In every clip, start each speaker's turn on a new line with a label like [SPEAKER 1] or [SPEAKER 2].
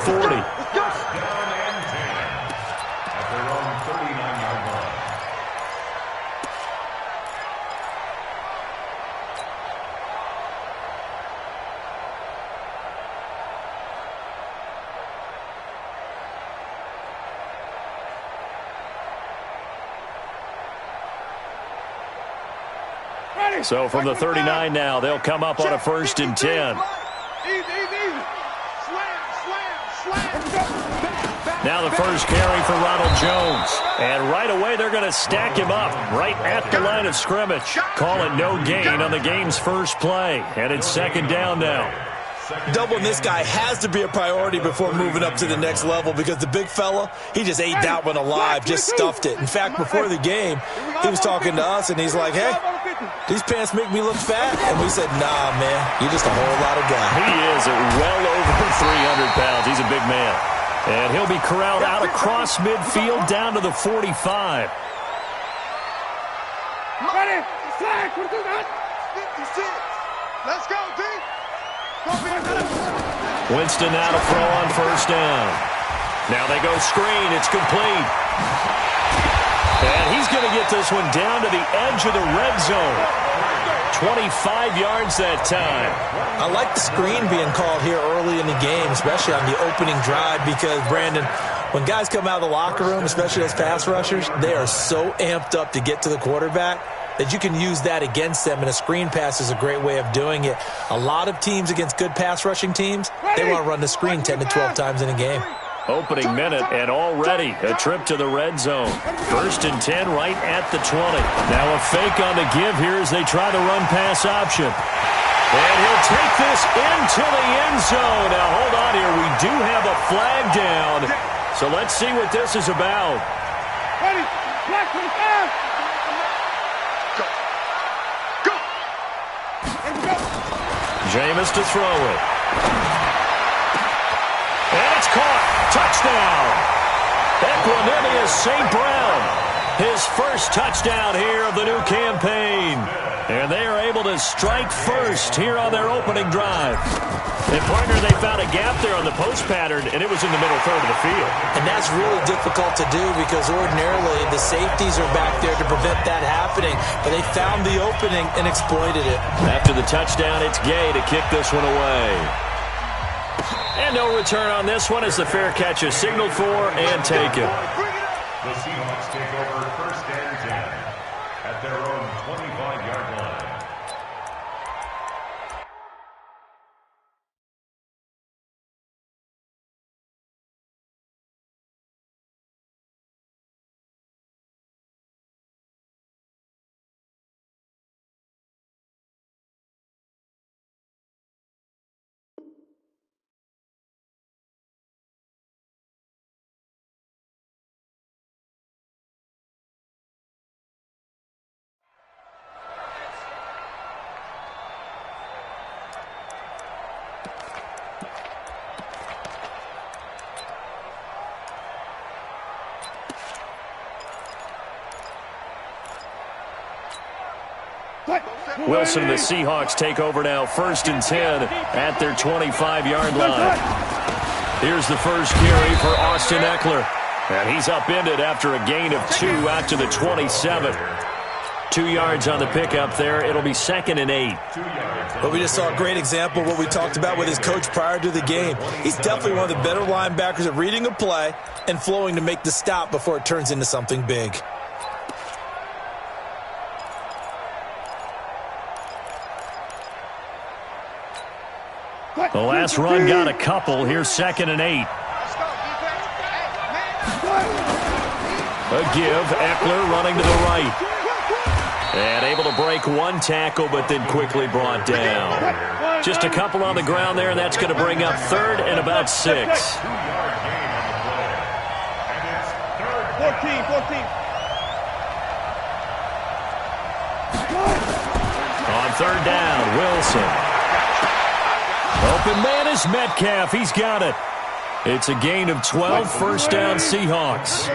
[SPEAKER 1] 40. So from the 39 now, they'll come up on a 1st and 10. Now the first carry for Ronald Jones. And right away, they're going to stack him up right at the line of scrimmage. Call it no gain on the game's first play. And it's 2nd down now.
[SPEAKER 2] Doubling this guy has to be a priority before moving up to the next level because the big fella, he just ate that one alive, just stuffed it. In fact, before the game, he was talking to us, and he's like, hey, these pants make me look fat. And we said, nah, man, you're just a whole lot of guy.
[SPEAKER 1] He is at well over 300 pounds. He's a big man. And he'll be corralled out across midfield down to the 45.
[SPEAKER 3] Ready, flag, let's go, D.
[SPEAKER 1] Winston now to throw on 1st down. Now they go screen. It's complete. And he's going to get this one down to the edge of the red zone. 25 yards that time.
[SPEAKER 2] I like the screen being called here early in the game, especially on the opening drive, because, Brandon, when guys come out of the locker room, especially as pass rushers, they are so amped up to get to the quarterback that you can use that against them, and a screen pass is a great way of doing it. A lot of teams against good pass rushing teams, they want to run the screen 10 to 12 times in a game.
[SPEAKER 1] Opening minute, and already a trip to the red zone. 1st and 10 right at the 20. Now a fake on the give here as they try the run-pass option. And he'll take this into the end zone. Now hold on here. We do have a flag down. So let's see what this is about.
[SPEAKER 3] Ready, flag for the flag.
[SPEAKER 1] Jameis to throw it. And it's caught. Touchdown. Equanimeous St. Brown. His first touchdown here of the new campaign. And they are able to strike first here on their opening drive. And, partner, they found a gap there on the post pattern, and it was in the middle third of the field.
[SPEAKER 2] And that's really difficult to do because ordinarily the safeties are back there to prevent that happening. But they found the opening and exploited it.
[SPEAKER 1] After the touchdown, it's Gay to kick this one away. And no return on this one as the fair catch is signaled for and taken.
[SPEAKER 4] The Seahawks take over 1st and 10 at their own 25-yard line.
[SPEAKER 1] Wilson and the Seahawks take over now, 1st and 10 at their 25-yard line. Here's the first carry for Austin Eckler. And he's upended after a gain of 2 out to the 27. 2 yards on the pickup there. It'll be 2nd and 8.
[SPEAKER 2] But we just saw a great example of what we talked about with his coach prior to the game. He's definitely one of the better linebackers at reading a play and flowing to make the stop before it turns into something big.
[SPEAKER 1] The last run got a couple. Here's 2nd and 8. A give. Eckler running to the right. And able to break one tackle, but then quickly brought down. Just a couple on the ground there, and that's going to bring up 3rd and about 6.
[SPEAKER 3] 14.
[SPEAKER 1] On 3rd down, Wilson. Open man is Metcalf. He's got it. It's a gain of 12, 1st down Seahawks.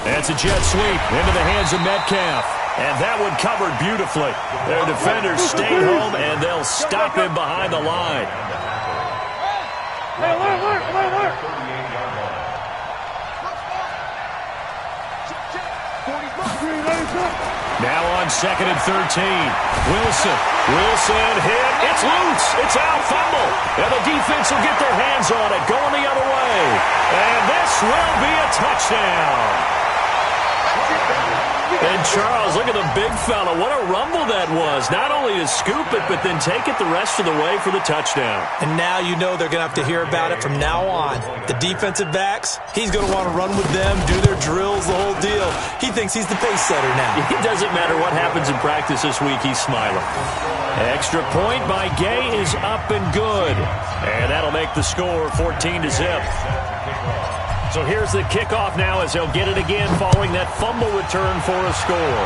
[SPEAKER 1] That's a jet sweep into the hands of Metcalf. And that one covered beautifully. Their defenders stayed home, and they'll stop him behind the line. Now on 2nd and 13. Wilson hit. It's loose. It's out. Fumble. And the defense will get their hands on it. Going the other way. And this will be a touchdown. And Charles, look at the big fella. What a rumble that was. Not only to scoop it, but then take it the rest of the way for the touchdown.
[SPEAKER 2] And now you know they're going to have to hear about it from now on. The defensive backs, he's going to want to run with them, do their drills, the whole deal. He thinks he's the pace setter now.
[SPEAKER 1] It doesn't matter what happens in practice this week, he's smiling. Extra point by Gay is up and good. And that'll make the score 14-0. So here's the kickoff now as they'll get it again following that fumble return for a score.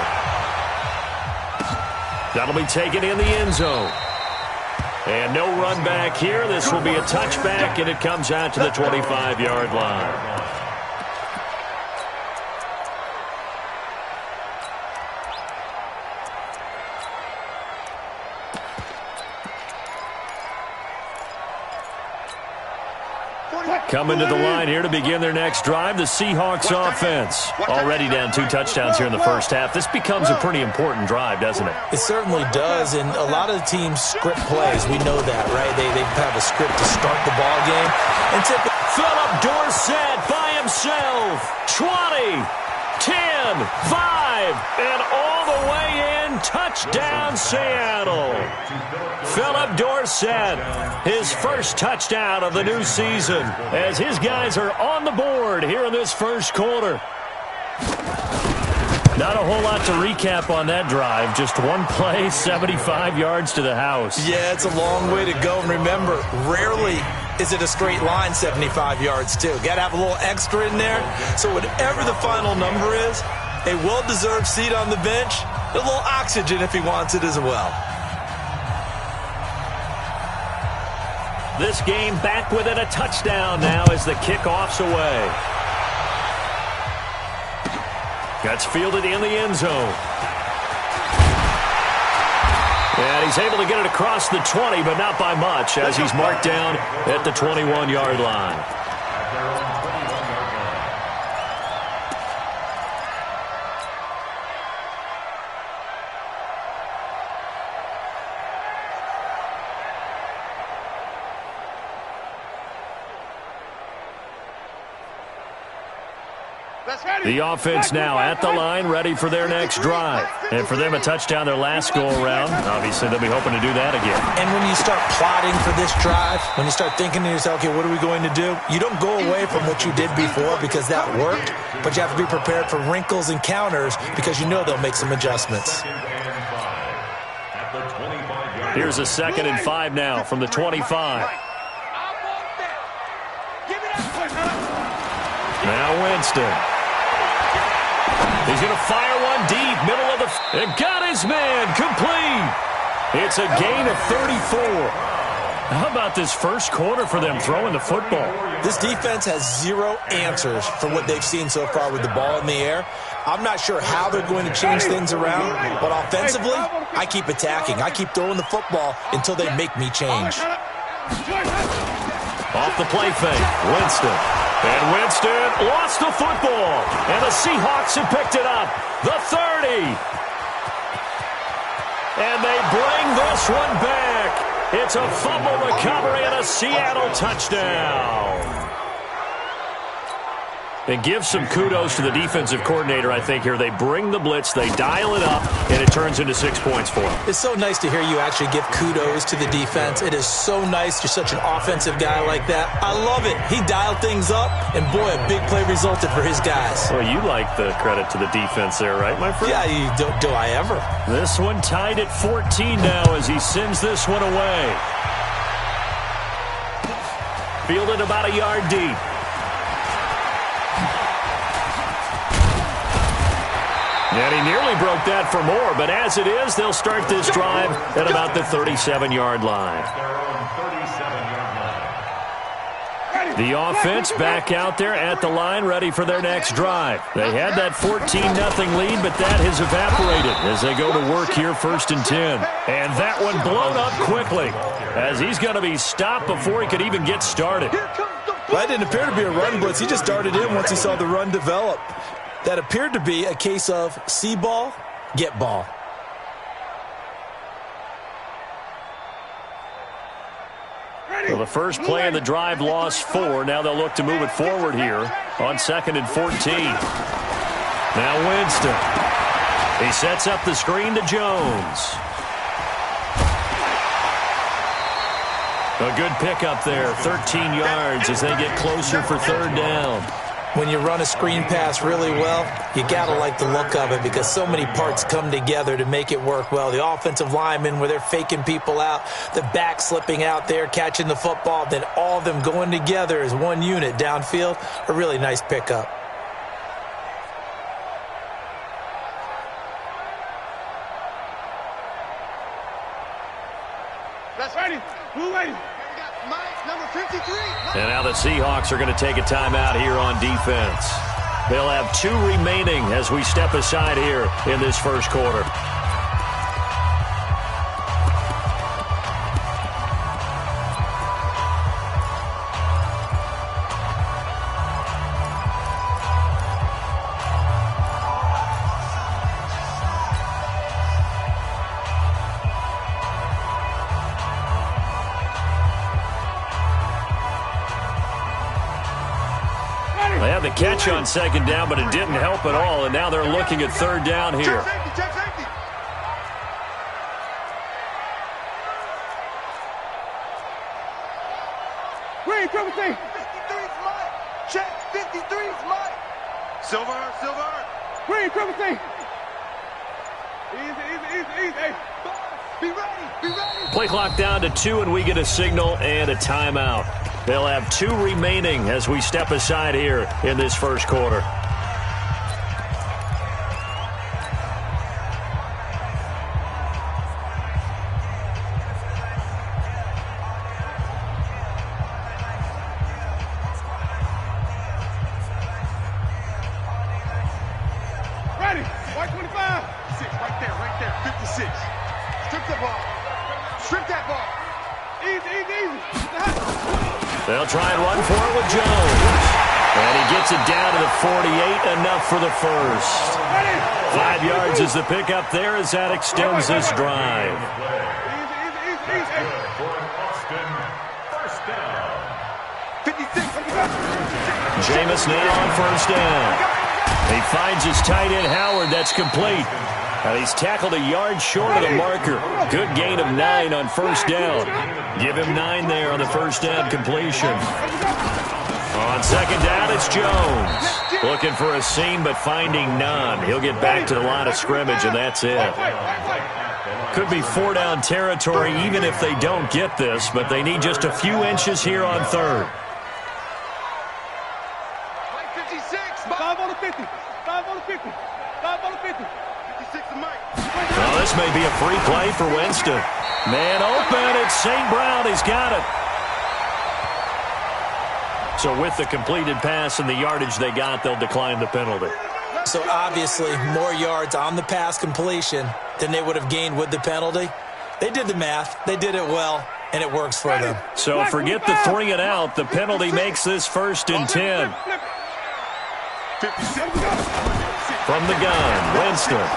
[SPEAKER 1] That'll be taken in the end zone. And no run back here. This will be a touchback, and it comes out to the 25-yard line. Coming to the line here to begin their next drive, the Seahawks offense. Already down 2 touchdowns here in the first half. This becomes a pretty important drive, doesn't it?
[SPEAKER 2] It certainly does, and a lot of the teams script plays. We know that, right? They have a script to start the ball game. And
[SPEAKER 1] Philip Dorsett by himself. 20, 10, 5, and all the way in. Touchdown, Seattle. Philip Dorsett, his first touchdown of the new season, as his guys are on the board here in this first quarter. Not a whole lot to recap on that drive. Just one play, 75 yards to the house.
[SPEAKER 2] Yeah, it's a long way to go. And remember, rarely is it a straight line 75 yards, too. Got to have a little extra in there. So whatever the final number is, a well-deserved seat on the bench, a little oxygen if he wants it as well.
[SPEAKER 1] This game back within a touchdown now as the kickoff's away. Gets fielded in the end zone. And he's able to get it across the 20, but not by much, as he's marked down at the 21-yard line. The offense now at the line, ready for their next drive. And for them, a touchdown their last go-around. Obviously, they'll be hoping to do that again.
[SPEAKER 2] And when you start plotting for this drive, when you start thinking to yourself, okay, what are we going to do? You don't go away from what you did before because that worked, but you have to be prepared for wrinkles and counters because you know they'll make some adjustments.
[SPEAKER 1] Here's a 2nd and 5 now from the 25. Now Winston. He's going to fire one deep, middle of the... And got his man, complete. It's a gain of 34. How about this first quarter for them throwing the football?
[SPEAKER 2] This defense has zero answers for what they've seen so far with the ball in the air. I'm not sure how they're going to change things around, but offensively, I keep attacking. I keep throwing the football until they make me change.
[SPEAKER 1] Off the play fake, Winston. And Winston lost the football. And the Seahawks have picked it up. The 30. And they bring this one back. It's a fumble recovery and a Seattle touchdown. And give some kudos to the defensive coordinator, I think, here. They bring the blitz, they dial it up, and it turns into 6 points for them.
[SPEAKER 2] It's so nice to hear you actually give kudos to the defense. It is so nice. You're such an offensive guy like that. I love it. He dialed things up, and boy, a big play resulted for his guys.
[SPEAKER 1] Well, you like the credit to the defense there, right, my friend?
[SPEAKER 2] Yeah, do I ever.
[SPEAKER 1] This one tied at 14 now as he sends this one away. Fielded about a yard deep. And he nearly broke that for more, but as it is, they'll start this drive at about the 37-yard line. The offense back out there at the line, ready for their next drive. They had that 14-0 lead, but that has evaporated as they go to work here 1st and 10. And that one blown up quickly as he's going to be stopped before he could even get started.
[SPEAKER 2] That didn't appear to be a run blitz. He just darted in once he saw the run develop. That appeared to be a case of see ball, get ball.
[SPEAKER 1] Well, the first play of the drive lost 4. Now they'll look to move it forward here on 2nd and 14. Now Winston. He sets up the screen to Jones. A good pickup there, 13 yards as they get closer for 3rd down.
[SPEAKER 2] When you run a screen pass really well, you got to like the look of it because so many parts come together to make it work well. The offensive linemen, where they're faking people out, the back slipping out there, catching the football, then all of them going together as one unit downfield. A really nice pickup.
[SPEAKER 3] That's ready. Who ready? Number 53.
[SPEAKER 1] And now the Seahawks are going to take a timeout here on defense. They'll have 2 remaining as we step aside here in this first quarter. They had the catch on 2nd down, but it didn't help at all, and now they're looking at 3rd down here.
[SPEAKER 3] Check safety. Green, triple C. 53's Mike. Check, 53's Mike. Silver. Green, triple C. Easy. Hey, be ready.
[SPEAKER 1] Play clock down to 2, and we get a signal and a timeout. They'll have 2 remaining as we step aside here in this first quarter.
[SPEAKER 3] Ready. White 25. 6, right there. 56. Strip that ball. Easy.
[SPEAKER 1] They'll try and run for it with Jones. And he gets it down to the 48, enough for the first. 5 yards is the pickup there as that extends this drive.
[SPEAKER 4] First down.
[SPEAKER 3] 56.
[SPEAKER 1] Jameis now on 1st down. He finds his tight end Howard. That's complete. And he's tackled a yard short of the marker. Good gain of 9 on 1st down. Give him 9 there on the 1st down completion. On 2nd down, it's Jones. Looking for a seam, but finding none. He'll get back to the line of scrimmage, and that's it. Could be 4 down territory even if they don't get this, but they need just a few inches here on 3rd.
[SPEAKER 3] 56. 5 on the 50. 5 on the 50. 5 on the 50. 56 to Mike.
[SPEAKER 1] Well, this may be a free play for Winston. Man open, it's St. Brown. He's got it. So with the completed pass and the yardage they got, they'll decline the penalty.
[SPEAKER 2] So obviously more yards on the pass completion than they would have gained with the penalty. They did the math. They did it well, and it works for them.
[SPEAKER 1] So forget the 3 and out. The penalty makes this 1st and 10. From the gun, Winston.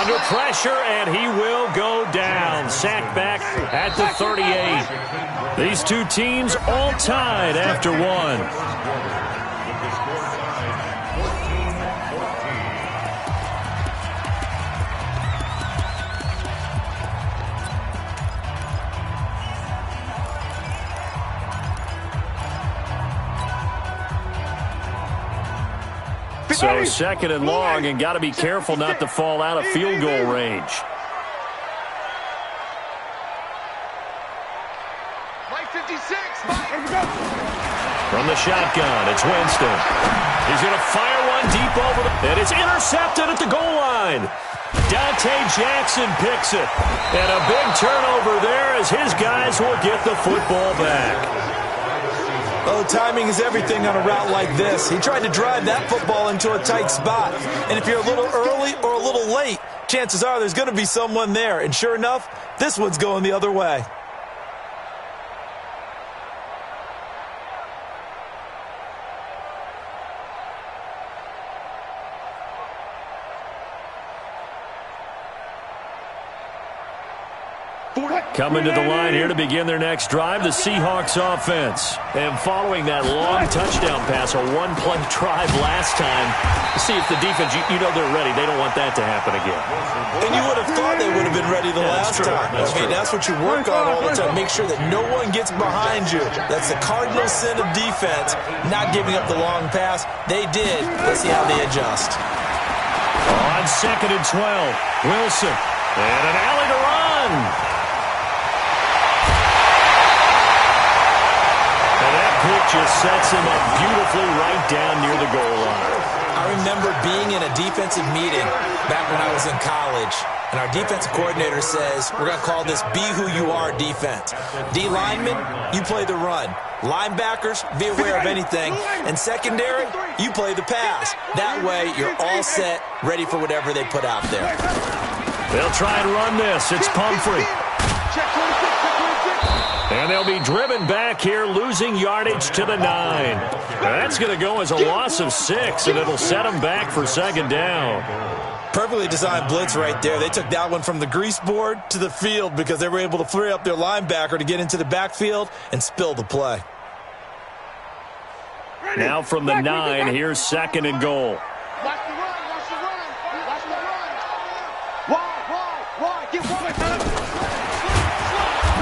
[SPEAKER 1] Under pressure, and he will go down. Sacked back at the 38. These 2 teams all tied after 1. So 2nd and long, and got to be careful not to fall out of field goal range. From the shotgun, it's Winston. He's going to fire one deep over and it's intercepted at the goal line. Dante Jackson picks it. And a big turnover there as his guys will get the football back.
[SPEAKER 2] Oh, timing is everything on a route like this. He tried to drive that football into a tight spot. And if you're a little early or a little late, chances are there's going to be someone there. And sure enough, this one's going the other way.
[SPEAKER 1] Coming to the line here to begin their next drive, the Seahawks offense. And following that long touchdown pass, a one-play drive last time, see if the defense, you know they're ready. They don't want that to happen again.
[SPEAKER 2] And you would have thought they would have been ready the last time. That's what you work on all the time. Make sure that no one gets behind you. That's the cardinal sin of defense, not giving up the long pass. They did. Let's see how they adjust.
[SPEAKER 1] On 2nd and 12, Wilson. And an alley to run. Pick just sets him up beautifully right down near the goal line.
[SPEAKER 2] I remember being in a defensive meeting back when I was in college, and our defensive coordinator says, we're going to call this be who you are defense. D linemen, you play the run. Linebackers, be aware of anything. And secondary, you play the pass. That way, you're all set, ready for whatever they put out there.
[SPEAKER 1] They'll try and run this. It's Pumphrey. And they'll be driven back here, losing yardage to the 9. That's going to go as a loss of 6, and it'll set them back for 2nd down.
[SPEAKER 2] Perfectly designed blitz right there. They took that one from the grease board to the field because they were able to free up their linebacker to get into the backfield and spill the play.
[SPEAKER 1] Now from the 9, here's 2nd and goal.
[SPEAKER 3] Watch the run, watch the run, watch the run. Wide, get one.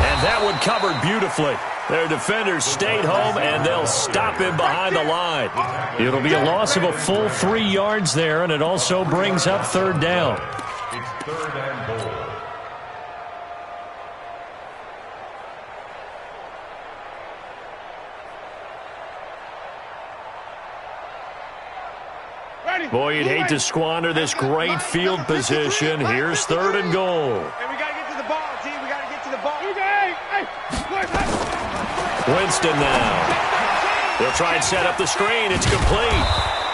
[SPEAKER 1] And that one covered beautifully. Their defenders stayed home, and they'll stop him behind the line. It'll be a loss of a full 3 yards there, and it also brings up 3rd down.
[SPEAKER 4] It's 3rd and goal.
[SPEAKER 1] Boy, you'd hate to squander this great field position. Here's 3rd and goal.
[SPEAKER 3] And we got to get to the ball, G. We got to get to the ball.
[SPEAKER 1] Winston now. They'll try and set up the screen. It's complete.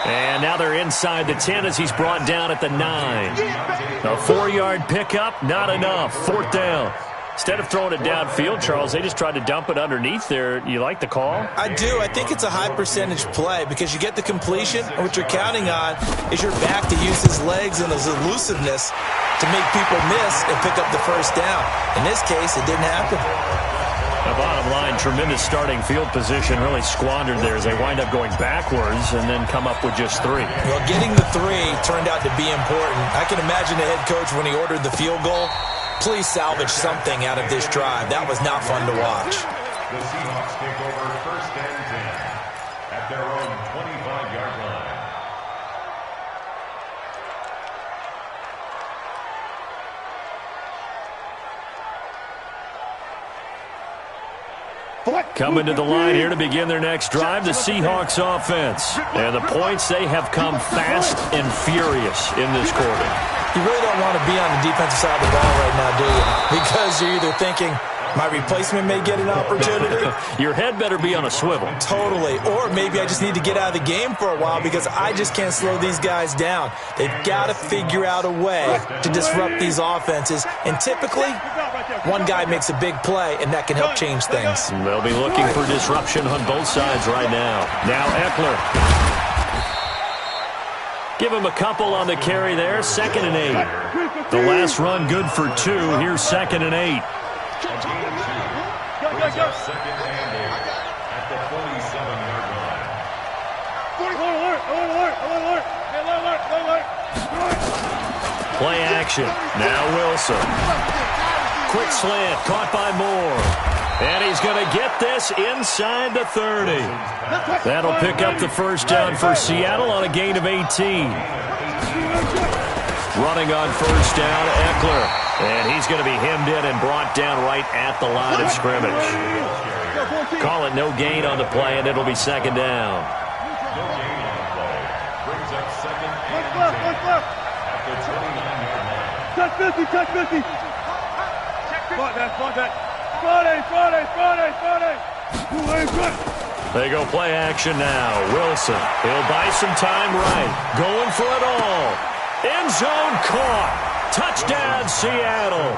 [SPEAKER 1] And now they're inside the 10 as he's brought down at the 9. A 4-yard pickup, not enough. 4th down. Instead of throwing it downfield, Charles, they just tried to dump it underneath there. You like the call?
[SPEAKER 2] I do. I think it's a high percentage play because you get the completion, and what you're counting on is your back to use his legs and his elusiveness to make people miss and pick up the 1st down. In this case, it didn't happen.
[SPEAKER 1] The bottom line, tremendous starting field position, really squandered there as they wind up going backwards and then come up with just 3.
[SPEAKER 2] Well, getting the 3 turned out to be important. I can imagine the head coach when he ordered the field goal. Please salvage something out of this drive. That was not fun to watch.
[SPEAKER 4] The Seahawks take over 1st and 10 at their own 25-yard line.
[SPEAKER 1] Coming to the line here to begin their next drive, the Seahawks offense. And the points, they have come fast and furious in this quarter.
[SPEAKER 2] You really don't want to be on the defensive side of the ball right now, do you? Because you're either thinking, my replacement may get an opportunity.
[SPEAKER 1] Your head better be on a swivel.
[SPEAKER 2] Totally. Or maybe I just need to get out of the game for a while because I just can't slow these guys down. They've got to figure out a way to disrupt these offenses. And typically, one guy makes a big play, and that can help change things.
[SPEAKER 1] They'll be looking for disruption on both sides right now. Now Eckler. Give him a couple on the carry there. 2nd and 8. The last run good for 2. Here's 2nd and 8.
[SPEAKER 4] Go. 2nd and 8 at the 47-yard line.
[SPEAKER 1] Play action. Now Wilson. Quick slant. Caught by Moore. And he's going to get this inside the 30. That'll pick up the 1st down for Seattle on a gain of 18. Running on 1st down, Eckler. And he's going to be hemmed in and brought down right at the line of scrimmage. Call it no gain on the play, and it'll be 2nd down.
[SPEAKER 4] No gain on the play. Brings up 2nd and 10 at the 29-yard line.
[SPEAKER 3] Touch 50. Spot that. Friday.
[SPEAKER 1] They go play action now. Wilson, he'll buy some time right. Going for it all. End zone caught. Touchdown, Seattle.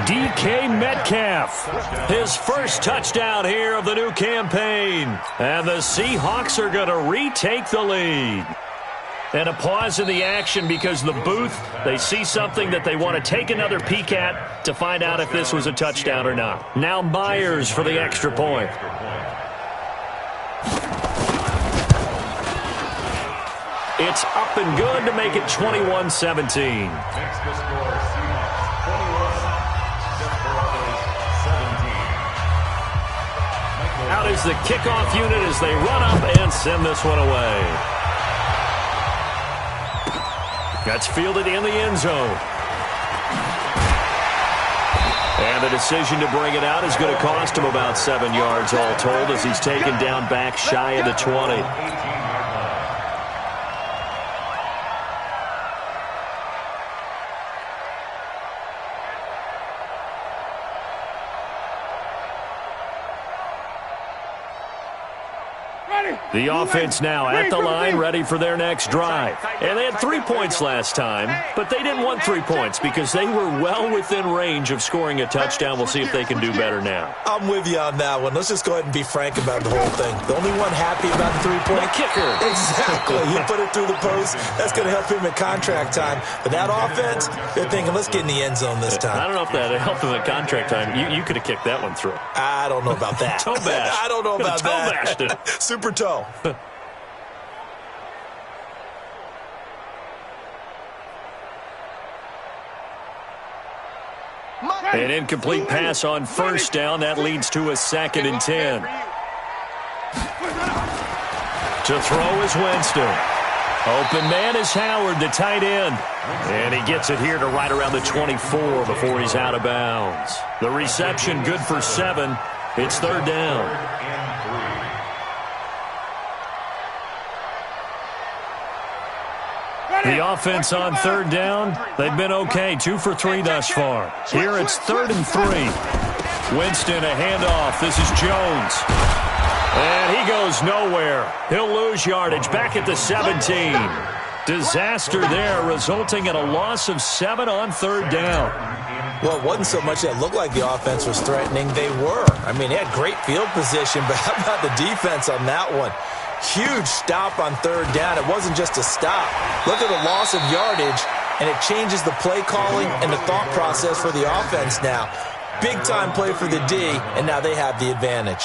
[SPEAKER 1] DK Metcalf, his first touchdown here of the new campaign. And the Seahawks are going to retake the lead. And a pause in the action because the booth, they see something that they want to take another peek at to find out if this was a touchdown or not. Now Myers for the extra point. It's up and good to make it 21-17.
[SPEAKER 4] Makes the score Seahawks 21, Desperones 17.
[SPEAKER 1] Out is the kickoff unit as they run up and send this one away. That's fielded in the end zone. And the decision to bring it out is going to cost him about 7 yards all told as he's taken down back shy of the 20. The offense now at the line, ready for their next drive. And they had 3 points last time, but they didn't want 3 points because they were well within range of scoring a touchdown. We'll see if they can do better now.
[SPEAKER 2] I'm with you on that one. Let's just go ahead and be frank about the whole thing. The only one happy about the 3-point
[SPEAKER 1] kicker.
[SPEAKER 2] Exactly. He put it through the post. That's going to help him at contract time. But that offense, they're thinking, let's get in the end zone this time.
[SPEAKER 1] I don't know if that helped him at contract time. You could have kicked that one through.
[SPEAKER 2] I don't know about that.
[SPEAKER 1] Toe bash.
[SPEAKER 2] I don't know about
[SPEAKER 1] toe
[SPEAKER 2] that.
[SPEAKER 1] Bashed it.
[SPEAKER 2] Super toe.
[SPEAKER 1] An incomplete pass on first down. That leads to a 2nd and 10. To throw is Winston. Open man is Howard, the tight end. And he gets it here to right around the 24 before he's out of bounds. The reception good for 7. It's 3rd down. The offense on 3rd down, they've been okay. 2 for 3 thus far. Here it's 3rd and 3. Winston, a handoff. This is Jones. And he goes nowhere. He'll lose yardage back at the 17. Disaster there, resulting in a loss of 7 on 3rd down.
[SPEAKER 2] Well, it wasn't so much that it looked like the offense was threatening. They were. I mean, they had great field position, but how about the defense on that one? Huge stop on 3rd down. It wasn't just a stop. Look at the loss of yardage, and it changes the play calling and the thought process for the offense now. Big-time play for the D, and now they have the advantage.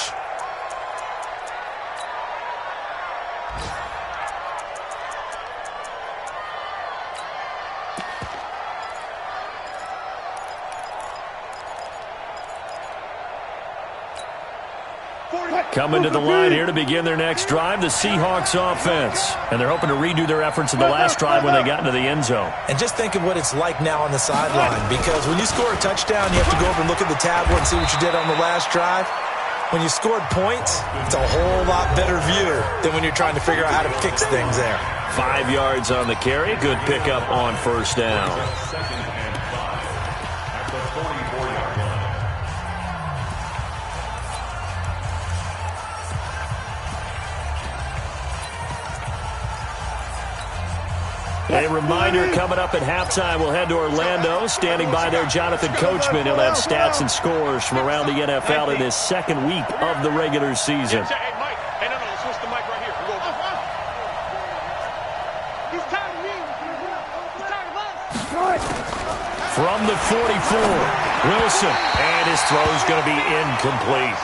[SPEAKER 1] Coming to the line here to begin their next drive, the Seahawks offense. And they're hoping to redo their efforts in the last drive when they got into the end zone.
[SPEAKER 2] And just think of what it's like now on the sideline, because when you score a touchdown, you have to go over and look at the tablet and see what you did on the last drive. When you scored points, it's a whole lot better view than when you're trying to figure out how to fix things there.
[SPEAKER 1] 5 yards on the carry. Good pickup on first down. A reminder coming up at halftime, we'll head to Orlando. Standing by there, Jonathan Coachman. He'll have stats and scores from around the NFL in his 2nd week of the regular season.
[SPEAKER 3] Hey, Mike. Hey, no, switch the mic right here. He's tired of me. He's tired of us.
[SPEAKER 1] From the 44, Wilson. And his throw's going to be incomplete.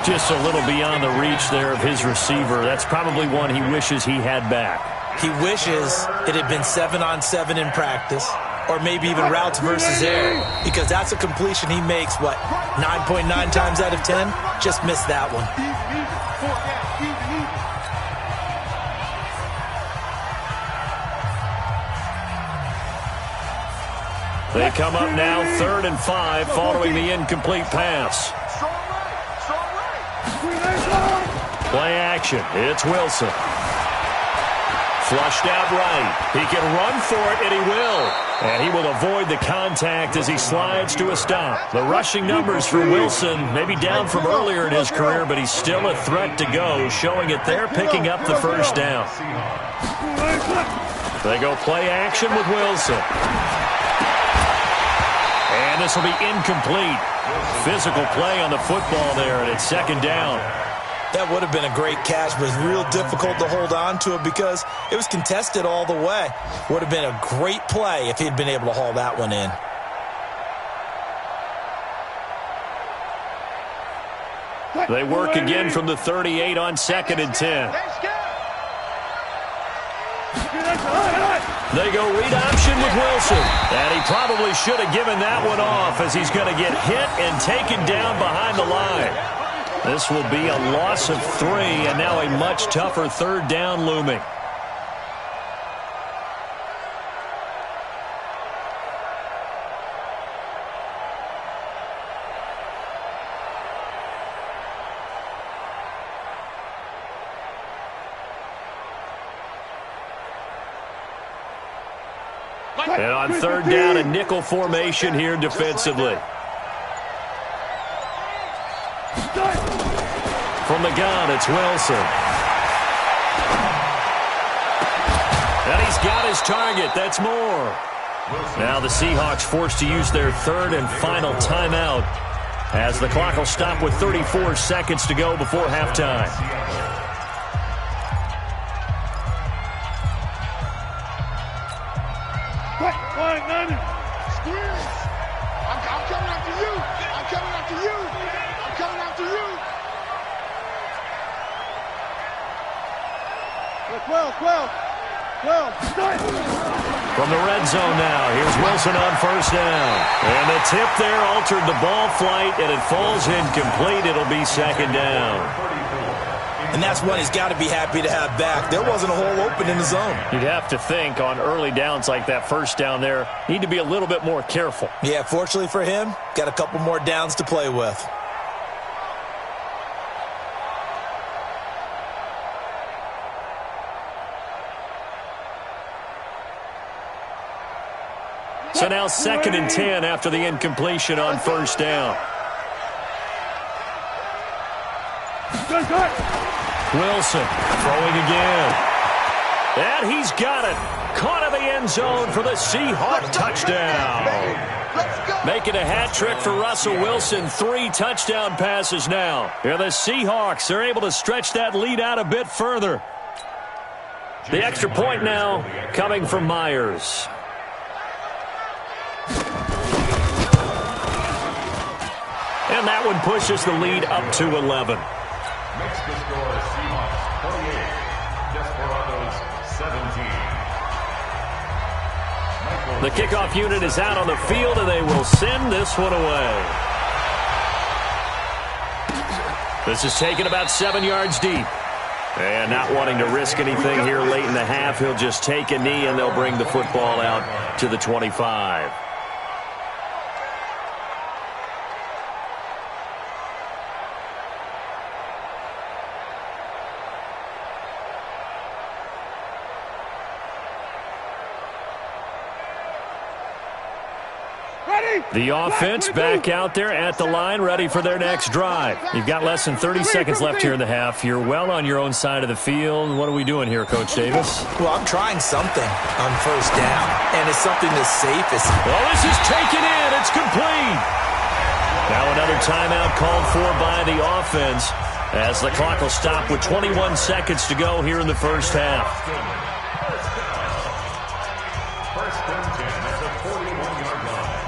[SPEAKER 1] Just a little beyond the reach there of his receiver. That's probably one he wishes he had back.
[SPEAKER 2] He wishes it had been 7-on-7 in practice, or maybe even routes versus air, because that's a completion he makes, 9.9 times out of 10? Just missed that one.
[SPEAKER 1] They come up now 3rd and 5 following the incomplete pass. Play action. It's Wilson. Flushed out right. He can run for it, and he will. And he will avoid the contact as he slides to a stop. The rushing numbers for Wilson, maybe down from earlier in his career, but he's still a threat to go, showing it there, picking up the first down. They go play action with Wilson. And this will be incomplete. Physical play on the football there, and it's second down.
[SPEAKER 2] That would have been a great catch, but it's real difficult to hold on to it because it was contested all the way. Would have been a great play if he'd been able to haul that one in.
[SPEAKER 1] They work again from the 38 on 2nd and 10. They go read option with Wilson. And he probably should have given that one off as he's going to get hit and taken down behind the line. This will be a loss of 3, and now a much tougher third down looming. And on third down, a nickel formation here defensively. From the gun, it's Wilson. And he's got his target. That's more. Now the Seahawks forced to use their third and final timeout as the clock will stop with 34 seconds to go before halftime.
[SPEAKER 3] I'm coming after you. I'm coming after you. I'm coming after you. 12.
[SPEAKER 1] From the red zone now, here's Wilson on first down. And the tip there altered the ball flight, and it falls incomplete. It'll be second down.
[SPEAKER 2] And that's one he's got to be happy to have back. There wasn't a hole open in the zone.
[SPEAKER 1] You'd have to think on early downs like that first down there, need to be a little bit more careful.
[SPEAKER 2] Yeah, fortunately for him, got a couple more downs to play with.
[SPEAKER 1] So now 2nd and 10 after the incompletion on first down. Wilson throwing again. And he's got it. Caught in the end zone for the Seahawks touchdown. Making a hat trick for Russell Wilson. 3 touchdown passes now. Here the Seahawks are able to stretch that lead out a bit further. The extra point now coming from Myers. And that one pushes the lead up to 11.
[SPEAKER 4] Makes the score Seahawks 48, Desperados 17.
[SPEAKER 1] The kickoff unit is out on the field, and they will send this one away. This is taken about 7 yards deep. And not wanting to risk anything here late in the half, he'll just take a knee, and they'll bring the football out to the 25. The offense back out there at the line, ready for their next drive. You've got less than 30 seconds left here in the half. You're well on your own side of the field. What are we doing here, Coach Davis?
[SPEAKER 2] Well, I'm trying something on first down, and it's something that's safe.
[SPEAKER 1] Well, this is taken in. It's complete. Now another timeout called for by the offense as the clock will stop with 21 seconds to go here in the first half.
[SPEAKER 4] First and 10 at the 41-yard line.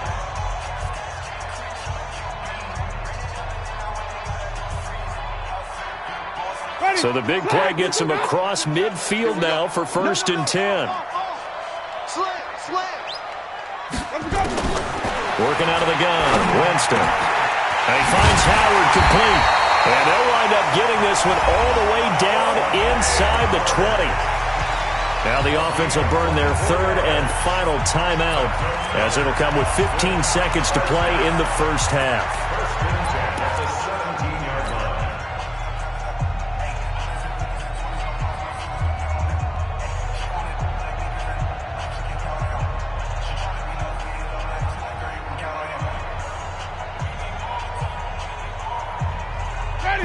[SPEAKER 1] So the big play gets him across midfield now for first and 10. Working out of the gun, Winston. And he finds Howard complete. And they'll wind up getting this one all the way down inside the 20. Now the offense will burn their third and final timeout as it'll come with 15 seconds to play in the first half.
[SPEAKER 4] First and 10 at the 17-yard line.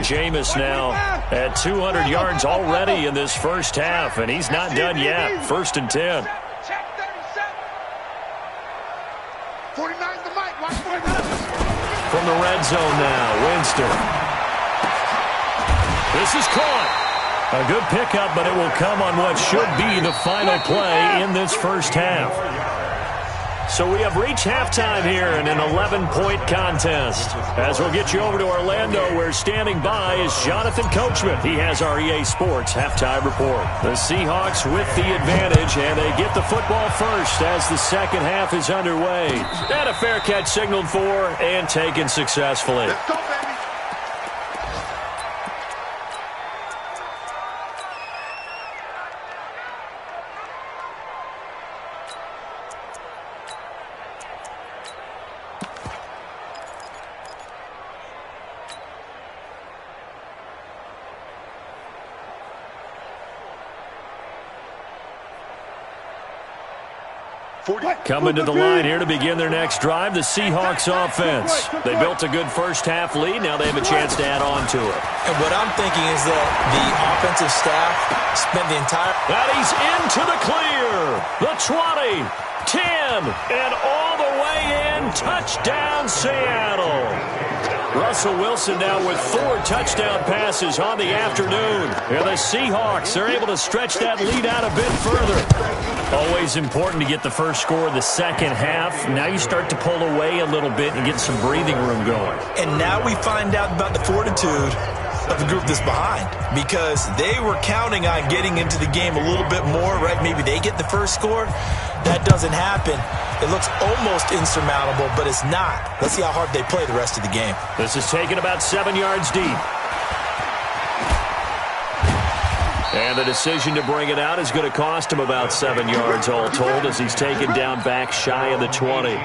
[SPEAKER 1] Jameis now at 200 yards already in this first half, and he's not done yet. 1st and 10. From the red zone now, Winston. This is caught. A good pickup, but it will come on what should be the final play in this first half. So we have reached halftime here in an 11-point contest. As we'll get you over to Orlando, where standing by is Jonathan Coachman. He has our EA Sports halftime report. The Seahawks with the advantage, and they get the football first as the second half is underway. And a fair catch signaled for and taken successfully.
[SPEAKER 3] Let's go, baby.
[SPEAKER 1] Coming to the line here to begin their next drive, the Seahawks offense. They built a good first half lead. Now they have a chance to add on to it.
[SPEAKER 2] And what I'm thinking is that the offensive staff spent the entire...
[SPEAKER 1] And he's into the clear. The 20, 10, and all the way in. Touchdown, Seattle. Russell Wilson now with 4 touchdown passes on the afternoon. And the Seahawks are able to stretch that lead out a bit further. Always important to get the first score of the second half. Now you start to pull away a little bit and get some breathing room going.
[SPEAKER 2] And now we find out about the fortitude of the group that's behind, because they were counting on getting into the game a little bit more, right? Maybe they get the first score. That doesn't happen. It looks almost insurmountable, but it's not. Let's see how hard they play the rest of the game.
[SPEAKER 1] This is taken about 7 yards deep. And the decision to bring it out is going to cost him about 7 yards all told, as he's taken down back shy of the 20.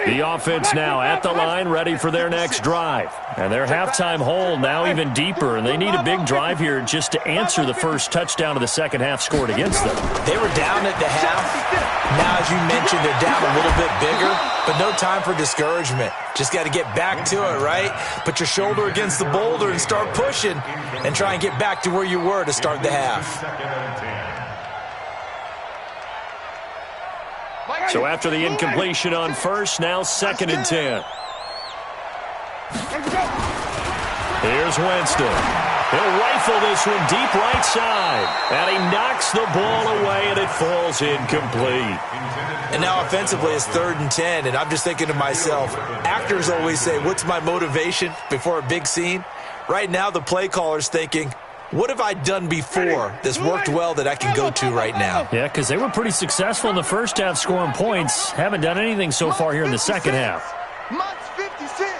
[SPEAKER 1] The offense now at the line, ready for their next drive. And their halftime hole now even deeper, and they need a big drive here just to answer the first touchdown of the second half scored against them.
[SPEAKER 2] They were down at the half. Now, as you mentioned, they're down a little bit bigger, but no time for discouragement. Just got to get back to it, right? Put your shoulder against the boulder and start pushing and try and get back to where you were to start the half.
[SPEAKER 1] So after the incompletion on first, now 2nd and 10. Here's Winston. He'll rifle this one deep right side. And he knocks the ball away, and it falls incomplete.
[SPEAKER 2] And now offensively it's 3rd and 10, and I'm just thinking to myself, actors always say, what's my motivation before a big scene? Right now the play caller's thinking, what have I done before that's worked well that I can go to right now?
[SPEAKER 1] Yeah, because they were pretty successful in the first half scoring points. Haven't done anything so far here in the second half.
[SPEAKER 3] 56.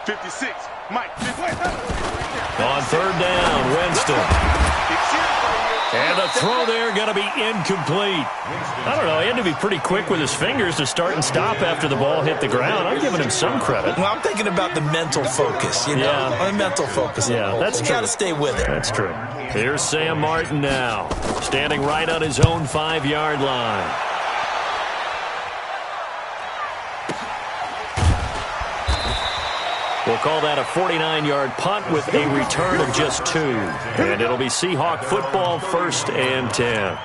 [SPEAKER 3] 56. Mike.
[SPEAKER 1] On 3rd down, Winston. And the throw there going to be incomplete. I don't know, he had to be pretty quick with his fingers to start and stop after the ball hit the ground. I'm giving him some credit.
[SPEAKER 2] Well, I'm thinking about the mental focus, you know?
[SPEAKER 1] Yeah.
[SPEAKER 2] The mental focus.
[SPEAKER 1] Yeah, that's true.
[SPEAKER 2] You got to stay with it.
[SPEAKER 1] That's true. Here's Sam Martin now, standing right on his own 5-yard line. We'll call that a 49-yard punt with a return of just 2. And it'll be Seahawk football, 1st and 10.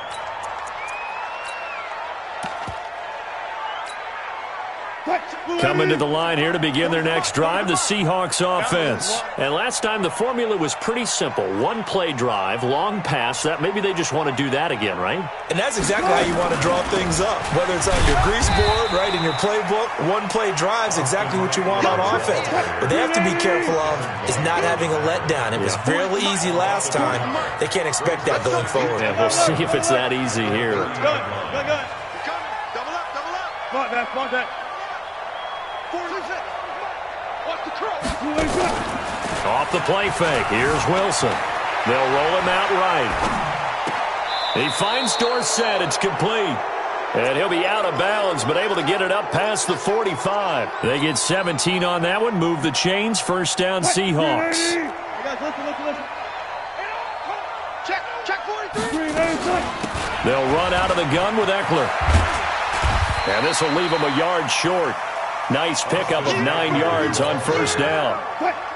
[SPEAKER 1] Coming to the line here to begin their next drive, the Seahawks offense. And last time the formula was pretty simple. 1-play drive, long pass. That maybe they just want to do that again, right?
[SPEAKER 2] And that's exactly how you want to draw things up. Whether it's on your grease board, right, in your playbook, 1-play drive is exactly what you want on offense. But they have to be careful of is not having a letdown. It was real easy last time. They can't expect that going forward.
[SPEAKER 1] Yeah, we'll see if it's that easy here.
[SPEAKER 3] Good. Double up. Smart that.
[SPEAKER 1] Off the play fake. Here's Wilson. They'll roll him out right. He finds Dorsett. It's complete. And he'll be out of bounds, but able to get it up past the 45. They get 17 on that one. Move the chains. 1st down, Seahawks.
[SPEAKER 3] Hey guys, listen. Check.
[SPEAKER 1] They'll run out of the gun with Eckler. And this will leave him a yard short. Nice pickup of 9 yards on first down.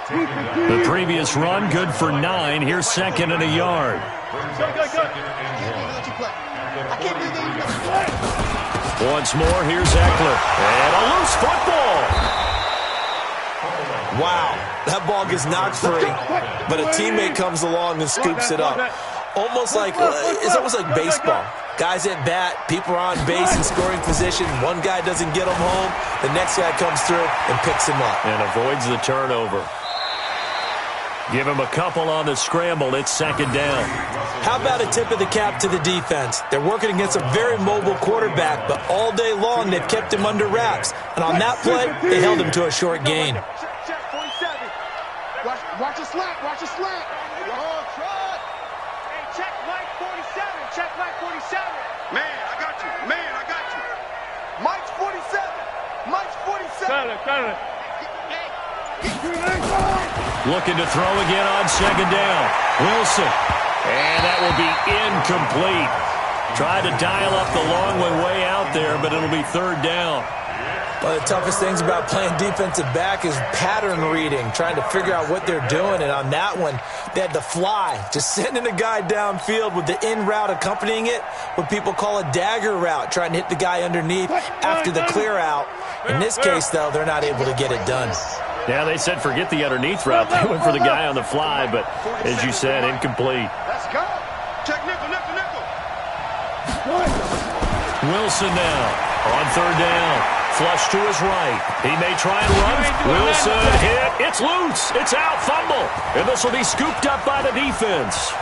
[SPEAKER 1] The previous run, good for 9. Here's second and a yard. Once more, here's Eckler. And a loose football.
[SPEAKER 2] Wow, that ball gets knocked free, but a teammate comes along and scoops it up. It's almost like baseball. Guys at bat, people are on base in scoring position. One guy doesn't get him home. The next guy comes through and picks him up.
[SPEAKER 1] And avoids the turnover. Give him a couple on the scramble. It's second down.
[SPEAKER 2] How about a tip of the cap to the defense? They're working against a very mobile quarterback, but all day long they've kept him under wraps. And on that play, they held him to a short gain.
[SPEAKER 3] Check 47. Watch a slant. Watch a slant. Hey, check Mike 47. Check Mike 47. Man, I got you. Mike's 47. Mike's 47. Got it.
[SPEAKER 1] Looking to throw again on second down. Wilson. And that will be incomplete. Tried to dial up the long one way out there, but it'll be third down.
[SPEAKER 2] One of the toughest things about playing defensive back is pattern reading, trying to figure out what they're doing. And on that one, they had to fly, just sending a guy downfield with the in route accompanying it, what people call a dagger route, trying to hit the guy underneath after the clear out. In this case, though, they're not able to get it done.
[SPEAKER 1] Yeah, they said forget the underneath route. They went for the guy on the fly, but as you said, incomplete.
[SPEAKER 3] Let's go. Check nickel.
[SPEAKER 1] Wilson now on third down. Flush to his right. He may try and run. Wilson hit. It's loose. It's out. Fumble. And this will be scooped up by the defense.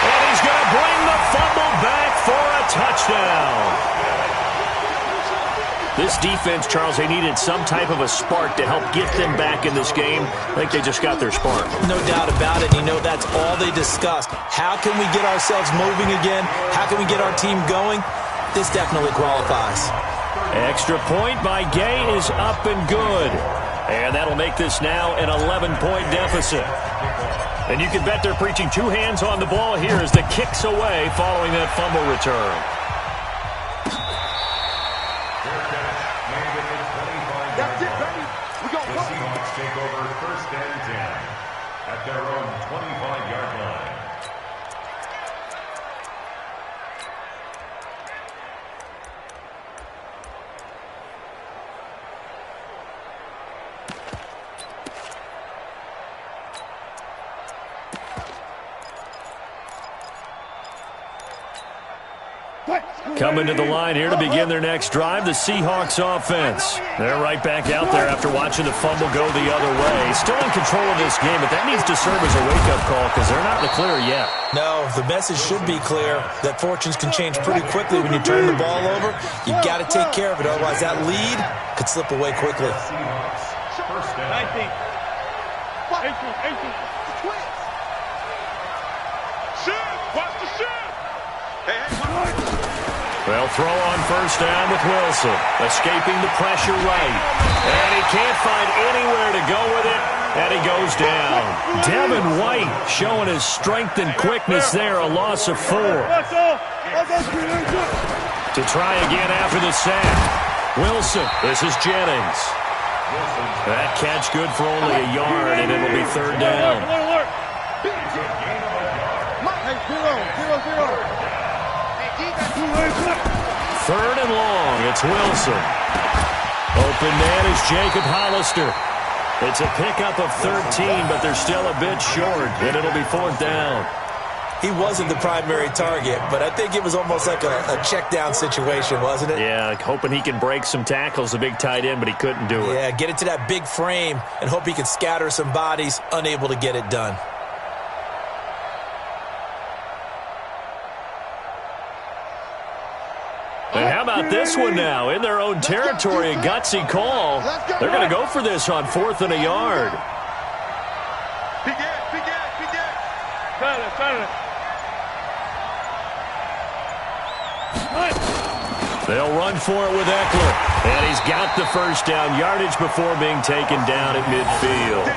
[SPEAKER 1] And he's going to bring the fumble back for a touchdown. This defense, Charles, they needed some type of a spark to help get them back in this game. I think they just got their spark.
[SPEAKER 2] No doubt about it. You know, that's all they discussed. How can we get ourselves moving again? How can we get our team going? This definitely qualifies.
[SPEAKER 1] Extra point by Gay is up and good. And that'll make this now an 11-point deficit. And you can bet they're preaching 2 hands on the ball here as the kick's away following that fumble return.
[SPEAKER 4] Take over first and 10 at their own 25-yard line.
[SPEAKER 1] Coming to the line here to begin their next drive, the Seahawks offense. They're right back out there after watching the fumble go the other way. Still in control of this game, but that needs to serve as a wake-up call because they're not in the clear yet.
[SPEAKER 2] No, the message should be clear that fortunes can change pretty quickly when you turn the ball over. You've got to take care of it, otherwise that lead could slip away quickly.
[SPEAKER 4] First down.
[SPEAKER 3] 19. 18. Twins. Shoot. Watch the shoot. Hey,
[SPEAKER 1] They'll throw on first down with Wilson, escaping the pressure right. And he can't find anywhere to go with it, and he goes down. Devin White showing his strength and quickness there, a loss of 4. To try again after the sack. Wilson, this is Jennings. That catch good for only a yard, and it'll be third down. Third and long, it's Wilson. Open man is Jacob Hollister. It's a pickup of 13, but they're still a bit short, and it'll be fourth down.
[SPEAKER 2] He wasn't the primary target, but I think it was almost like a check down situation, wasn't it?
[SPEAKER 1] Yeah, hoping he can break some tackles, the big tight end, but he couldn't do it.
[SPEAKER 2] Yeah, get it to that big frame and hope he can scatter some bodies, unable to get it done.
[SPEAKER 1] And how about this one now? In their own territory, a gutsy call. They're going to go for this on 4th and a yard. They'll run for it with Eckler. And he's got the first down, yardage before being taken down at midfield.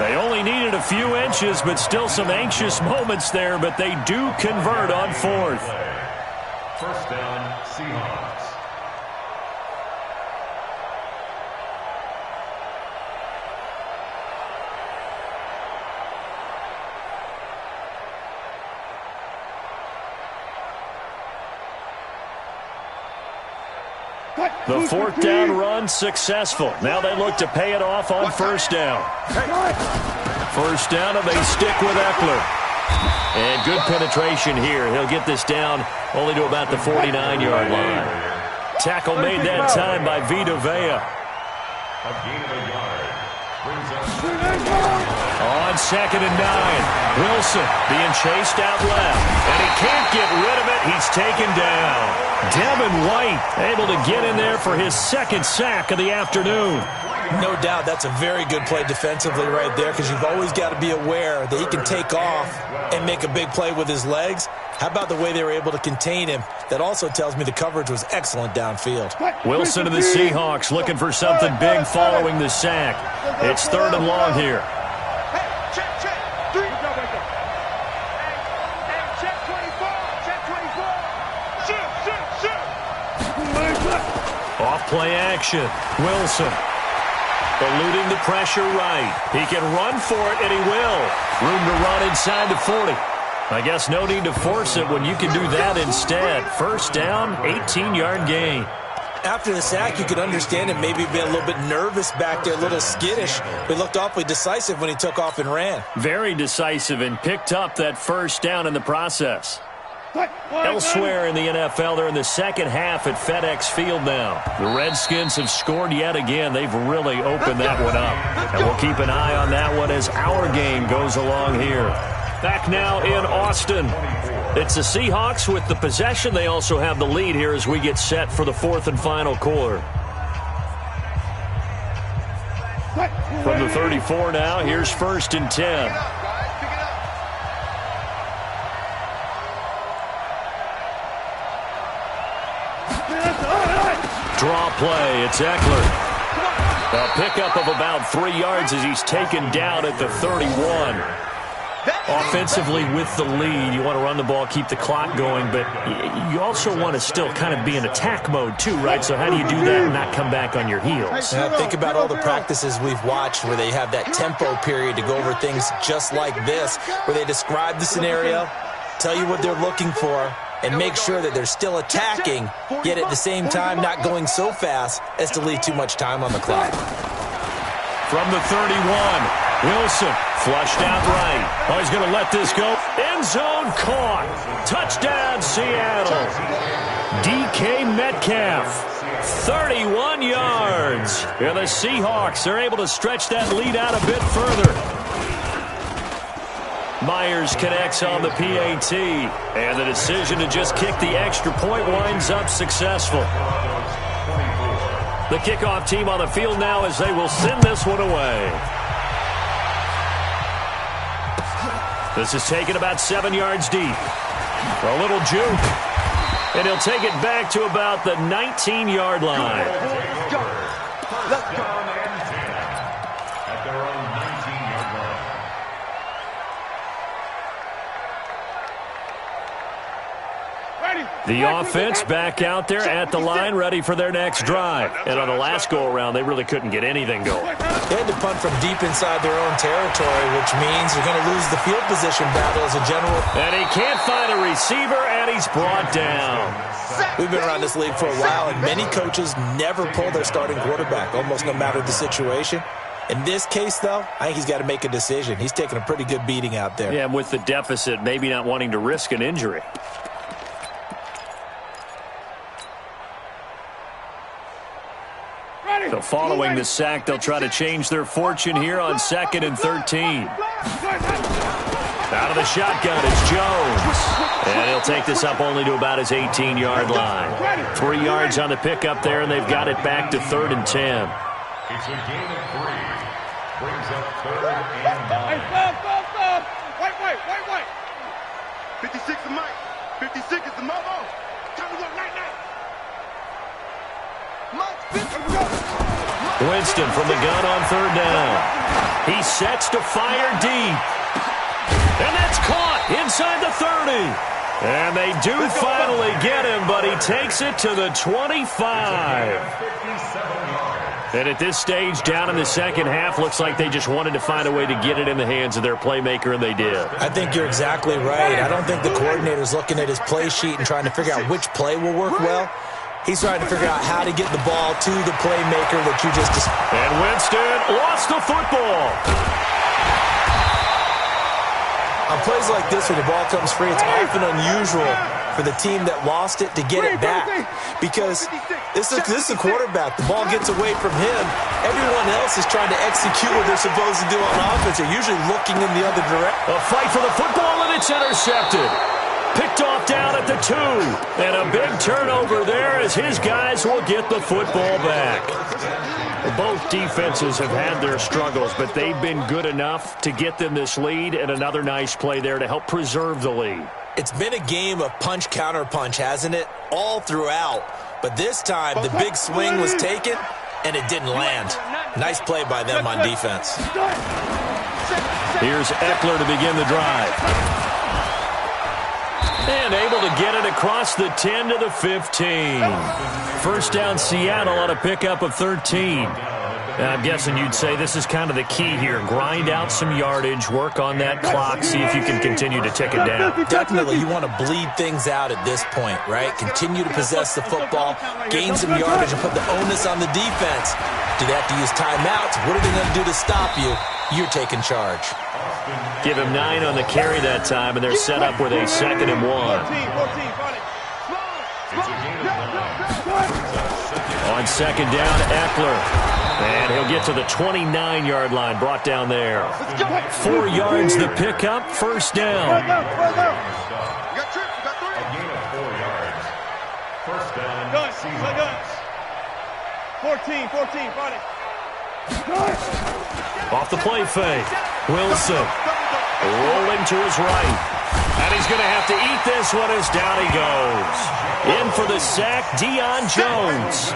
[SPEAKER 1] They only needed a few inches, but still some anxious moments there, but they do convert on fourth.
[SPEAKER 4] First down, Seahawks.
[SPEAKER 1] The fourth down run successful. Now they look to pay it off on first down. First down, and they stick with Eckler. And good penetration here. He'll get this down only to about the 49-yard line. Tackle made that time by Vita Vea.
[SPEAKER 4] A gain of a yard. Brings up
[SPEAKER 1] On 2nd and 9. Wilson being chased out left. And he can't get rid of it. He's taken down. Devin White able to get in there for his second sack of the afternoon.
[SPEAKER 2] No doubt that's a very good play defensively right there, because you've always got to be aware that he can take off and make a big play with his legs. How about the way they were able to contain him? That also tells me the coverage was excellent downfield.
[SPEAKER 1] Wilson and the Seahawks looking for something big following the sack. It's 3rd and long here. Off play action. Wilson eluding the pressure right. He can run for it, and he will. Room to run inside the 40. I guess no need to force it when you can do that instead. First down, 18-yard gain.
[SPEAKER 2] After the sack, you could understand him maybe being a little bit nervous back there, a little skittish. But he looked awfully decisive when he took off and ran.
[SPEAKER 1] Very decisive, and picked up that first down in the process. Elsewhere in the NFL, they're in the second half at FedEx Field now. The Redskins have scored yet again. They've really opened that one up. And we'll keep an eye on that one as our game goes along here. Back now in Austin. It's the Seahawks with the possession. They also have the lead here as we get set for the 4th and final quarter. From the 34 now, here's 1st and 10. Draw play, it's Eckler. A pickup of about 3 yards as he's taken down at the 31. Offensively with the lead, you want to run the ball, keep the clock going, but you also want to still kind of be in attack mode too, right? So how do you do that and not come back on your heels?
[SPEAKER 2] Now think about all the practices we've watched where they have that tempo period to go over things just like this, where they describe the scenario, tell you what they're looking for, and make sure that they're still attacking, yet at the same time not going so fast as to leave too much time on the clock.
[SPEAKER 1] From the 31, Wilson flushed out right. Oh, he's going to let this go. End zone caught. Touchdown, Seattle. DK Metcalf, 31 yards. And the Seahawks are able to stretch that lead out a bit further. Myers connects on the PAT, and the decision to just kick the extra point winds up successful. The kickoff team on the field now as they will send this one away. This is taken about 7 yards deep. A little juke, and he'll take it back to about the 19-yard line.
[SPEAKER 3] Let's go. Let's go.
[SPEAKER 4] at their own 19-yard line.
[SPEAKER 1] The offense back out there at the line, ready for their next drive. And on the last go-around, they really couldn't get anything going.
[SPEAKER 2] They had to punt from deep inside their own territory, which means they're going to lose the field position battle as a general.
[SPEAKER 1] And he can't find a receiver, and he's brought down.
[SPEAKER 2] We've been around this league for a while, and many coaches never pull their starting quarterback, almost no matter the situation. In this case, though, I think he's got to make a decision. He's taking a pretty good beating out there.
[SPEAKER 1] Yeah, and with the deficit, maybe not wanting to risk an injury. So following the sack, they'll try to change their fortune here on 2nd and 13. Out of the shotgun, it's Jones. And he'll take this up only to about his 18-yard line. 3 yards on the pickup there, and they've got it back to 3rd and 10.
[SPEAKER 4] It's a gain of 3. Brings up 3rd and 9.
[SPEAKER 3] Wait. 56 is Mike. 56 is the Momo. Time to go, night. Mike, 50.
[SPEAKER 1] Winston from the gun on third down. He sets to fire deep. And that's caught inside the 30. And they do finally get him, but he takes it to the 25. And at this stage, down in the second half, looks like they just wanted to find a way to get it in the hands of their playmaker, and they did.
[SPEAKER 2] I think you're exactly right. I don't think the coordinator's looking at his play sheet and trying to figure out which play will work well. He's trying to figure out how to get the ball to the playmaker that you just...
[SPEAKER 1] And Winston lost the football.
[SPEAKER 2] On plays like this, when the ball comes free, it's often unusual for the team that lost it to get it back. Because this is a quarterback. The ball gets away from him. Everyone else is trying to execute what they're supposed to do on offense. They're usually looking in the other direction.
[SPEAKER 1] A fight for the football, and it's intercepted. Picked off down at the 2. And a big turnover there as his guys will get the football back. Both defenses have had their struggles, but they've been good enough to get them this lead, and another nice play there to help preserve the lead.
[SPEAKER 2] It's been a game of punch-counter-punch, hasn't it? All throughout. But this time, the big swing was taken, and it didn't land. Nice play by them on defense.
[SPEAKER 1] Here's Eckler to begin the drive. And able to get it across the 10 to the 15. First down, Seattle on a pickup of 13. I'm guessing you'd say this is kind of the key here. Grind out some yardage, work on that clock, see if you can continue to tick it down.
[SPEAKER 2] Definitely, you want to bleed things out at this point, right? Continue to possess the football, gain some yardage, and put the onus on the defense. Do they have to use timeouts? What are they going to do to stop you? You're taking charge.
[SPEAKER 1] Give him 9 on the carry that time, and they're set up with a 2nd and 1. On second down, Eckler. And he'll get to the 29-yard line, brought down there. 4 yards the pickup, first down.
[SPEAKER 4] A gain of 4 yards. First down, Seahawks.
[SPEAKER 3] 14, buddy.
[SPEAKER 1] Off the play fake. Wilson rolling to his right. And he's going to have to eat this one as down he goes. In for the sack, Deion Jones.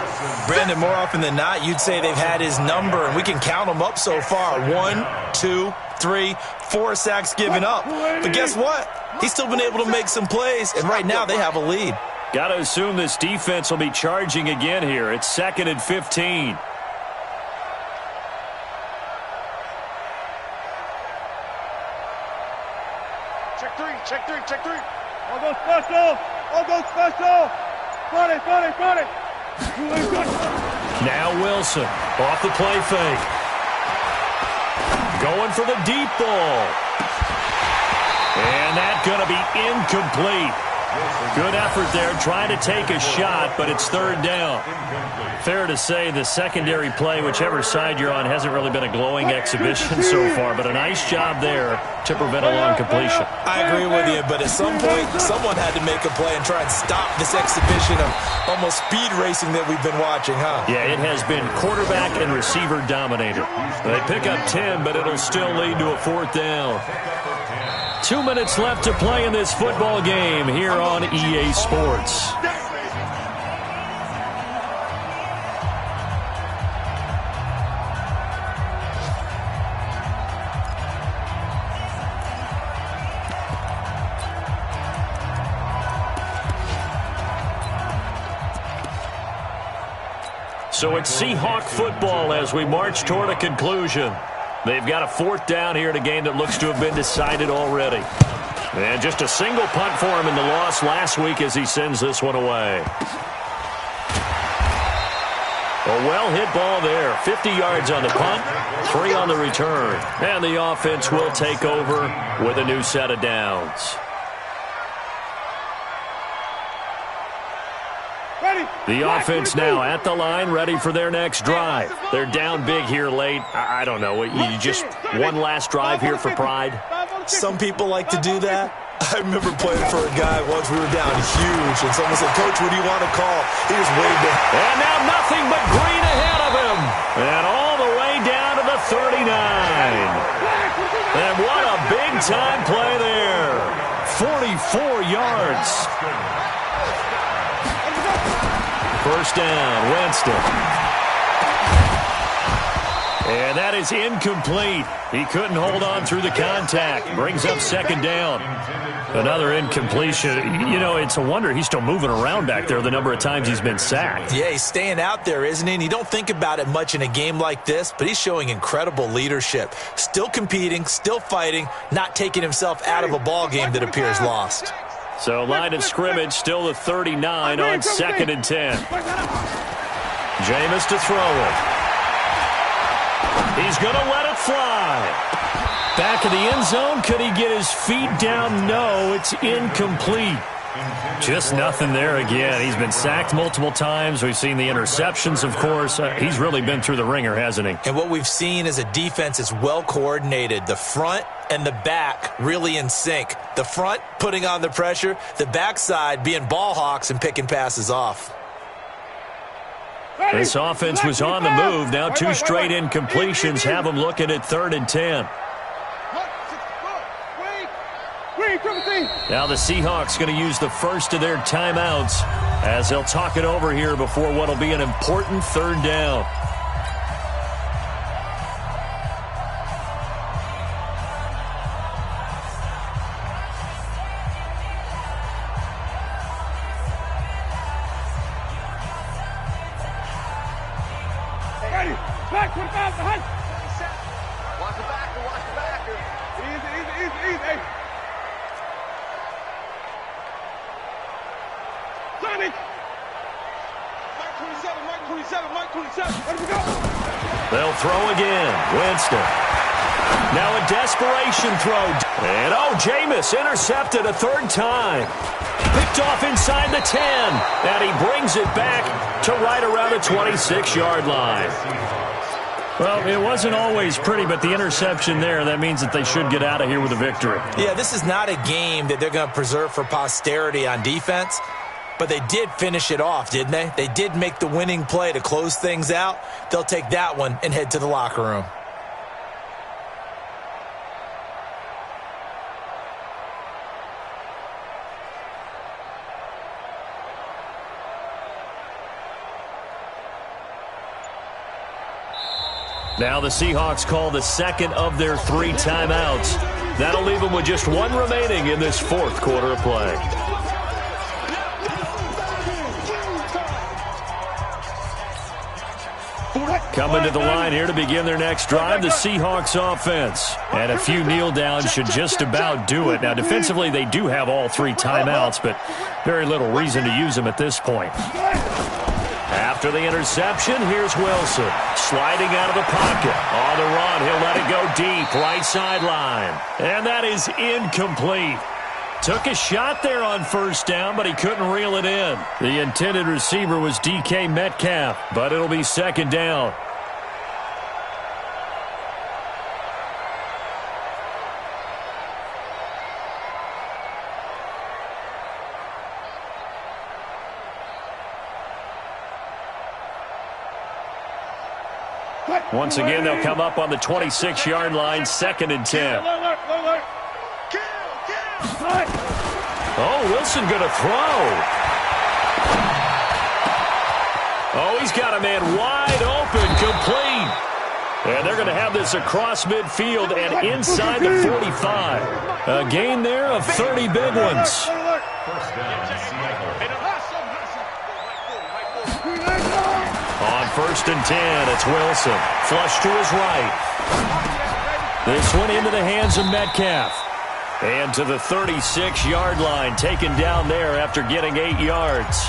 [SPEAKER 2] Brandon, more often than not, you'd say they've had his number, and we can count them up so far. 1, 2, 3, 4 sacks given up. But guess what? He's still been able to make some plays, and right now they have a lead.
[SPEAKER 1] Got to assume this defense will be charging again here. It's 2nd and 15.
[SPEAKER 3] Check three. All go special. Front it.
[SPEAKER 1] Now Wilson off the play fake. Going for the deep ball. And that's going to be incomplete. Good effort there, trying to take a shot, but it's 3rd down. Fair to say the secondary play, whichever side you're on, hasn't really been a glowing exhibition so far, but a nice job there to prevent a long completion.
[SPEAKER 2] I agree with you, but at some point, someone had to make a play and try and stop this exhibition of almost speed racing that we've been watching, huh?
[SPEAKER 1] Yeah, it has been quarterback and receiver dominated. They pick up 10, but it'll still lead to a 4th down. 2 minutes left to play in this football game here on EA Sports. So it's Seahawk football as we march toward a conclusion. They've got a 4th down here in a game that looks to have been decided already. And just a single punt for him in the loss last week as he sends this one away. A well-hit ball there. 50 yards on the punt, 3 on the return. And the offense will take over with a new set of downs. The offense now at the line, ready for their next drive. They're down big here late. I don't know. You just one last drive here for pride?
[SPEAKER 2] Some people like to do that. I remember playing for a guy once we were down huge, and someone said, "Coach, what do you want to call?" He was waved it.
[SPEAKER 1] And now nothing but green ahead of him. And all the way down to the 39. And what a big-time play there. 44 yards. First down, Winston. And that is incomplete. He couldn't hold on through the contact. Brings up second down. Another incompletion. You know, it's a wonder he's still moving around back there the number of times he's been sacked.
[SPEAKER 2] Yeah, he's staying out there, isn't he? And you don't think about it much in a game like this, but he's showing incredible leadership. Still competing, still fighting, not taking himself out of a ball game that appears lost.
[SPEAKER 1] So line of scrimmage still the 39 on 2nd and 10. Jameis to throw it. He's going to let it fly. Back of the end zone. Could he get his feet down? No, it's incomplete. Just nothing there again. He's been sacked multiple times. We've seen the interceptions, of course. He's really been through the ringer, hasn't he?
[SPEAKER 2] And what we've seen is a defense is well coordinated. The front and the back really in sync. The front putting on the pressure. The backside being ball hawks and picking passes off.
[SPEAKER 1] This offense was on the move. Now 2 straight incompletions have them looking at 3rd and 10. Now the Seahawks going to use the first of their timeouts as they'll talk it over here before what will be an important 3rd down.
[SPEAKER 3] Back, 25 behind. Watch the backer, watch the backer. Easy. Johnny. Mike 27. Where do we go?
[SPEAKER 1] They'll throw again. Winston. Now a desperation throw. And Jameis intercepted a 3rd time. Picked off inside the 10. And he brings it back to right around the 26-yard line. Well, it wasn't always pretty, but the interception there, that means that they should get out of here with a victory.
[SPEAKER 2] Yeah, this is not a game that they're going to preserve for posterity on defense, but they did finish it off, didn't they? They did make the winning play to close things out. They'll take that one and head to the locker room.
[SPEAKER 1] Now the Seahawks call the second of their 3 timeouts. That'll leave them with just 1 remaining in this 4th quarter of play. Coming to the line here to begin their next drive, the Seahawks offense. And a few kneel downs should just about do it. Now defensively they do have all 3 timeouts, but very little reason to use them at this point. After the interception, here's Wilson. Sliding out of the pocket. On the run, he'll let it go deep. Right sideline. And that is incomplete. Took a shot there on 1st down, but he couldn't reel it in. The intended receiver was DK Metcalf, but it'll be 2nd down. Once again, they'll come up on the 26-yard line, 2nd and 10. Wilson going to throw. He's got a man wide open, complete. And they're going to have this across midfield and inside the 45. A gain there of 30 big ones. On 1st and 10, it's Wilson. Flush to his right. This one into the hands of Metcalf. And to the 36-yard line, taken down there after getting 8 yards.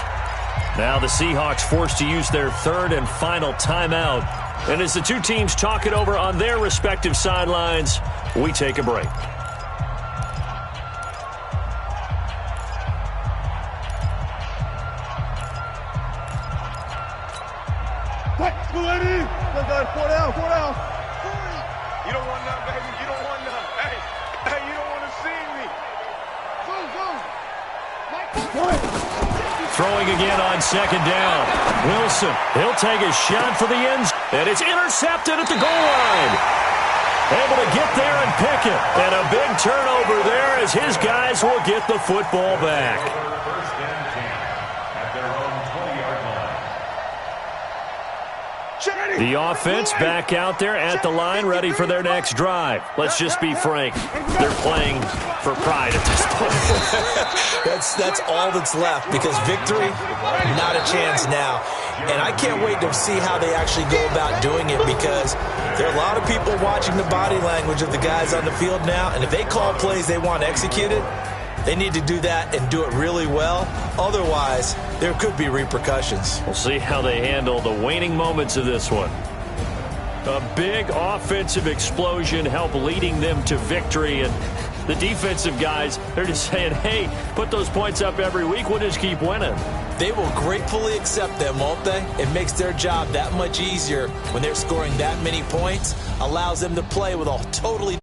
[SPEAKER 1] Now the Seahawks forced to use their 3rd and final timeout. And as the 2 teams talk it over on their respective sidelines, we take a break.
[SPEAKER 3] Four down. You don't want none, baby. You don't want none. Hey, you don't want to see me.
[SPEAKER 1] Throwing again on 2nd down. Wilson, he'll take a shot for the end zone. And it's intercepted at the goal line. Able to get there and pick it. And a big turnover there as his guys will get the football back. The offense back out there at the line, ready for their next drive. Let's just be frank. They're playing for pride at this point.
[SPEAKER 2] That's all that's left, because victory, not a chance now. And I can't wait to see how they actually go about doing it, because there are a lot of people watching the body language of the guys on the field now, and if they call plays they want executed, they need to do that and do it really well. Otherwise, there could be repercussions.
[SPEAKER 1] We'll see how they handle the waning moments of this one. A big offensive explosion helped leading them to victory, and the defensive guys, they're just saying, hey, put those points up every week, we'll just keep winning.
[SPEAKER 2] They will gratefully accept them, won't they? It makes their job that much easier when they're scoring that many points, allows them to play with a totally